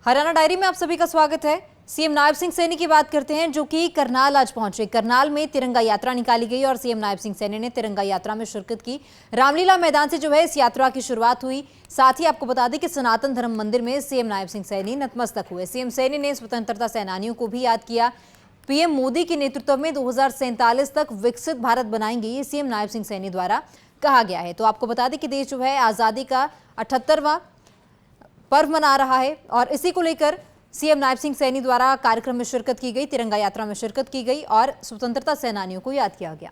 Haryana diary में आप सभी का स्वागत है। सीएम नायब सिंह सैनी की बात करते हैं, जो कि करनाल आज पहुंचे। करनाल में तिरंगा यात्रा निकाली गई और सीएम नायब सिंह सैनी ने तिरंगा यात्रा में शिरकत की। रामलीला मैदान से जो है इस यात्रा की शुरुआत हुई। साथ ही आपको बता दें कि सनातन धर्म मंदिर में सीएम नायब सिंह सैनी नतमस्तक हुए। सीएम सैनी ने स्वतंत्रता सेनानियों को भी याद किया। पीएम मोदी के नेतृत्व में 2047 तक विकसित भारत बनाएंगे, ये सीएम नायब सिंह सैनी द्वारा कहा गया है। तो आपको बता दें कि देश जो है आजादी का 78वां पर्व मना रहा है और इसी को लेकर सीएम नायब सिंह सैनी द्वारा कार्यक्रम में शिरकत की गई, तिरंगा यात्रा में शिरकत की गई और स्वतंत्रता सेनानियों को याद किया गया।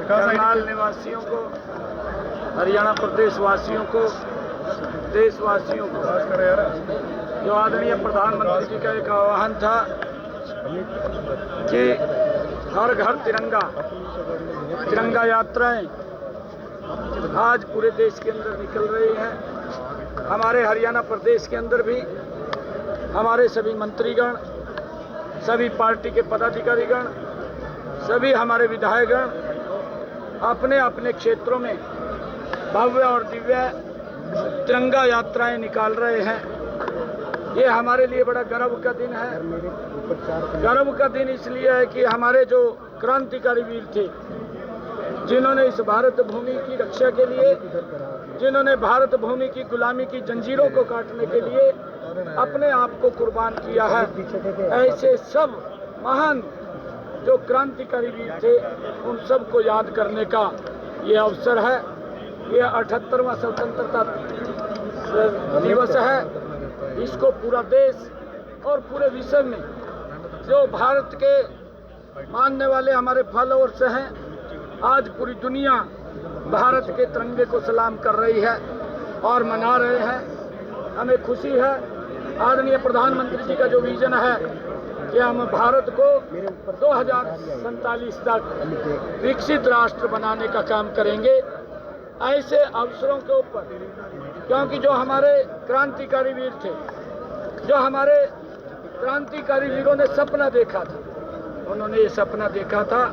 करनाल निवासियों को, हरियाणा प्रदेश वासियों को, देशवासियों को जो आदरणीय प्रधानमंत्री जी का एक आह्वान था कि हर घर तिरंगा, तिरंगा यात्राएं आज पूरे देश के अंदर निकल रही हैं। हमारे हरियाणा प्रदेश के अंदर भी हमारे सभी मंत्रीगण, सभी पार्टी के पदाधिकारीगण, सभी हमारे विधायकगण अपने अपने क्षेत्रों में भव्य और दिव्य तिरंगा यात्राएं निकाल रहे हैं। ये हमारे लिए बड़ा गर्व का दिन है। गर्व का दिन इसलिए है कि हमारे जो क्रांतिकारी वीर थे, जिन्होंने इस भारत भूमि की रक्षा के लिए, जिन्होंने भारत भूमि की गुलामी की जंजीरों को काटने के लिए अपने आप को कुर्बान किया है, ऐसे सब महान जो क्रांतिकारी वीर थे उन सब को याद करने का ये अवसर है। ये 78वां स्वतंत्रता दिवस है। इसको पूरा देश और पूरे विश्व में जो भारत के मानने वाले हमारे फॉलोअर्स हैं, आज पूरी दुनिया भारत के तिरंगे को सलाम कर रही है और मना रहे हैं। हमें खुशी है। आदरणीय प्रधानमंत्री जी का जो विजन है कि हम भारत को 2047 तक विकसित राष्ट्र बनाने का काम करेंगे। ऐसे अवसरों के ऊपर, क्योंकि जो हमारे क्रांतिकारी वीर थे, जो हमारे क्रांतिकारी वीरों ने सपना देखा था, उन्होंने ये सपना देखा था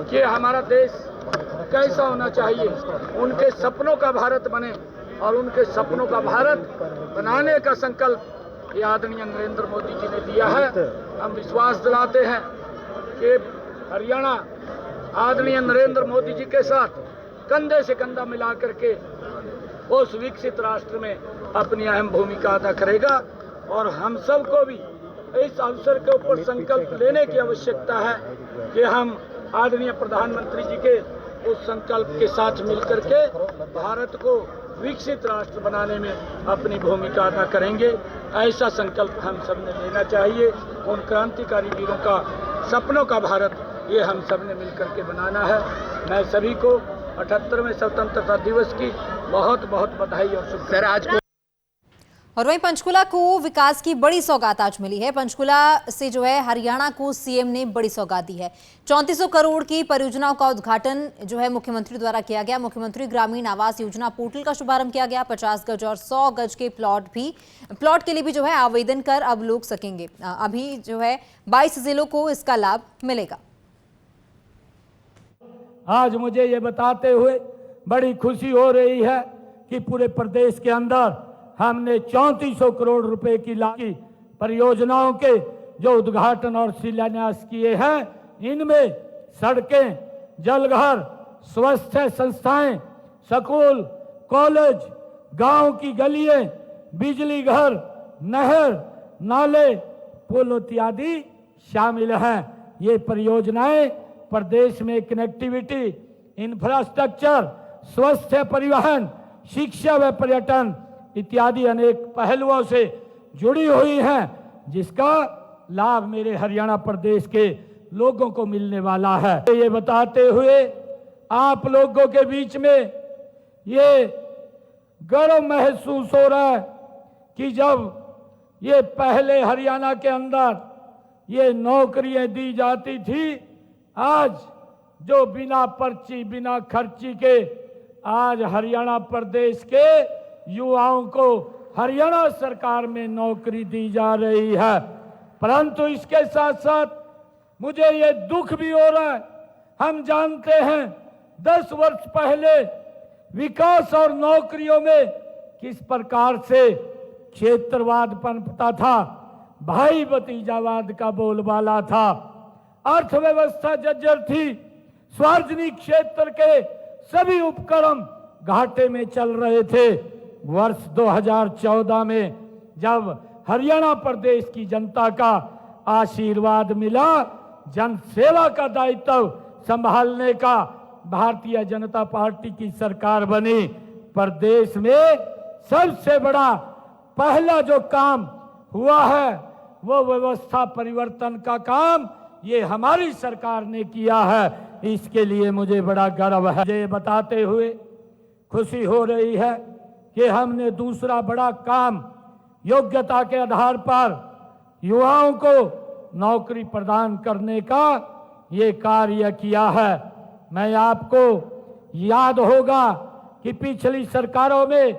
कि हमारा देश कैसा होना चाहिए, उनके सपनों का भारत बने और उनके सपनों का भारत बनाने का संकल्प ये आदरणीय नरेंद्र मोदी जी ने दिया है। हम विश्वास दिलाते हैं कि हरियाणा आदरणीय नरेंद्र मोदी जी के साथ कंधे से कंधा मिला करके उस विकसित राष्ट्र में अपनी अहम भूमिका अदा करेगा और हम सबको भी इस अवसर के ऊपर संकल्प लेने की आवश्यकता है कि हम आदरणीय प्रधानमंत्री जी के उस संकल्प के साथ मिलकर के भारत को विकसित राष्ट्र बनाने में अपनी भूमिका अदा करेंगे। ऐसा संकल्प हम सब ने लेना चाहिए। उन क्रांतिकारी वीरों का सपनों का भारत ये हम सब ने मिलकर के बनाना है। मैं सभी को 78वें स्वतंत्रता दिवस की बहुत बहुत बधाई और शुभकामनाएं। और वहीं पंचकुला को विकास की बड़ी सौगात आज मिली है। पंचकुला से जो है हरियाणा को सीएम ने बड़ी सौगात दी है। 3400 करोड़ की परियोजनाओं का उद्घाटन जो है मुख्यमंत्री द्वारा किया गया। मुख्यमंत्री ग्रामीण आवास योजना पोर्टल का शुभारंभ किया गया। 50 गज और 100 गज के प्लॉट के लिए भी जो है आवेदन कर अब लोग सकेंगे। अभी जो है 22 जिलों को इसका लाभ मिलेगा। आज मुझे ये बताते हुए बड़ी खुशी हो रही है कि पूरे प्रदेश के अंदर हमने 3400 करोड़ रुपए की लागत परियोजनाओं के जो उद्घाटन और शिलान्यास किए हैं, इनमें सड़कें, जलघर, स्वास्थ्य संस्थाएं, स्कूल, कॉलेज, गांव की गलियां, बिजली घर, नहर, नाले, पुल इत्यादि शामिल हैं। ये परियोजनाएं प्रदेश में कनेक्टिविटी, इंफ्रास्ट्रक्चर, स्वास्थ्य, परिवहन, शिक्षा व पर्यटन इत्यादि अनेक पहलुओं से जुड़ी हुई हैं, जिसका लाभ मेरे हरियाणा प्रदेश के लोगों को मिलने वाला है। ये बताते हुए आप लोगों के बीच में ये गर्व महसूस हो रहा है कि जब ये पहले हरियाणा के अंदर ये नौकरियां दी जाती थी, आज जो बिना पर्ची, बिना खर्ची के आज हरियाणा प्रदेश के युवाओं को हरियाणा सरकार में नौकरी दी जा रही है। परंतु इसके साथ साथ मुझे ये दुख भी हो रहा है। हम जानते हैं 10 वर्ष पहले विकास और नौकरियों में किस प्रकार से क्षेत्रवाद पनपता था, भाई भतीजावाद का बोलबाला था। अर्थव्यवस्था जर्जर थी, सार्वजनिक क्षेत्र के सभी उपक्रम घाटे में चल रहे थे। वर्ष 2014 में जब हरियाणा प्रदेश की जनता का आशीर्वाद मिला, जन सेवा का दायित्व संभालने का, भारतीय जनता पार्टी की सरकार बनी। प्रदेश में सबसे बड़ा पहला जो काम हुआ है वो व्यवस्था परिवर्तन का काम ये हमारी सरकार ने किया है। इसके लिए मुझे बड़ा गर्व है। ये बताते हुए खुशी हो रही है कि हमने दूसरा बड़ा काम योग्यता के आधार पर युवाओं को नौकरी प्रदान करने का ये कार्य किया है। मैं आपको याद होगा कि पिछली सरकारों में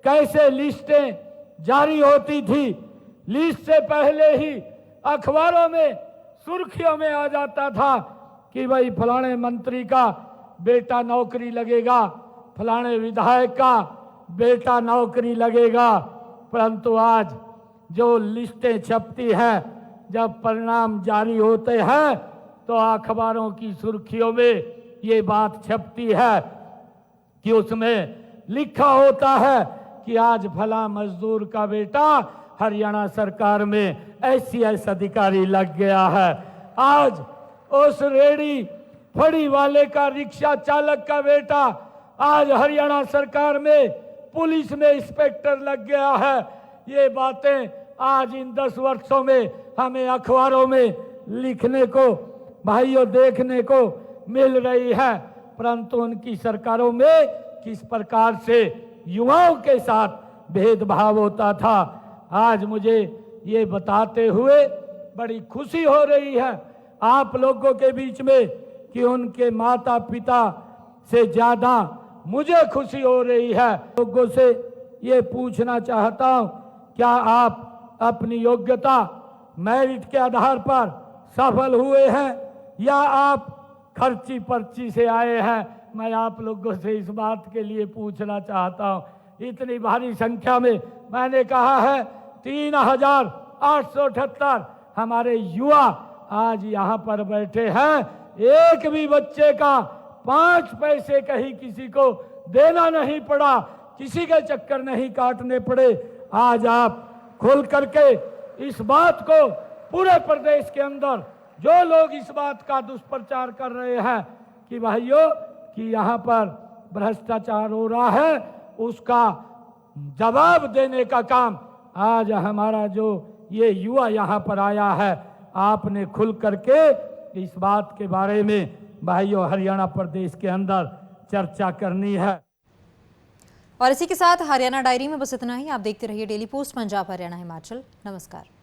कैसे लिस्टें जारी होती थी। लिस्ट से पहले ही अखबारों में सुर्खियों में आ जाता था कि भाई फलाने मंत्री का बेटा नौकरी लगेगा, फलाने विधायक का बेटा नौकरी लगेगा। परंतु आज जो लिस्टें छपती हैं, जब परिणाम जारी होते हैं तो अखबारों की सुर्खियों में ये बात छपती है कि उसमें लिखा होता है कि आज फला मजदूर का बेटा हरियाणा सरकार में SCS अधिकारी लग गया है। आज उस रेडी फड़ी वाले का, रिक्शा चालक का बेटा आज हरियाणा सरकार में पुलिस में इंस्पेक्टर लग गया है। ये बातें आज इन 10 वर्षों में हमें अखबारों में लिखने को, भाइयों, देखने को मिल रही है। परंतु उनकी सरकारों में किस प्रकार से युवाओं के साथ भेदभाव होता था, आज मुझे ये बताते हुए बड़ी खुशी हो रही है आप लोगों के बीच में कि उनके माता पिता से ज्यादा मुझे खुशी हो रही है। लोगों से ये पूछना चाहता हूँ, क्या आप अपनी योग्यता मेरिट के आधार पर सफल हुए हैं या आप खर्ची पर्ची से आए हैं? मैं आप लोगों से इस बात के लिए पूछना चाहता हूँ। इतनी भारी संख्या में मैंने कहा है 3878 हमारे युवा आज यहाँ पर बैठे हैं। एक भी बच्चे का 5 पैसे कहीं किसी को देना नहीं पड़ा, किसी के चक्कर नहीं काटने पड़े। आज आप खुल करके इस बात को पूरे प्रदेश के अंदर जो लोग इस बात का दुष्प्रचार कर रहे हैं कि भाइयों कि यहाँ पर भ्रष्टाचार हो रहा है, उसका जवाब देने का काम आज हमारा जो ये युवा यहाँ पर आया है, आपने खुल करके इस बात के बारे में भाइयों हरियाणा प्रदेश के अंदर चर्चा करनी है। और इसी के साथ हरियाणा डायरी में बस इतना ही। आप देखते रहिए डेली पोस्ट पंजाब हरियाणा हिमाचल। नमस्कार।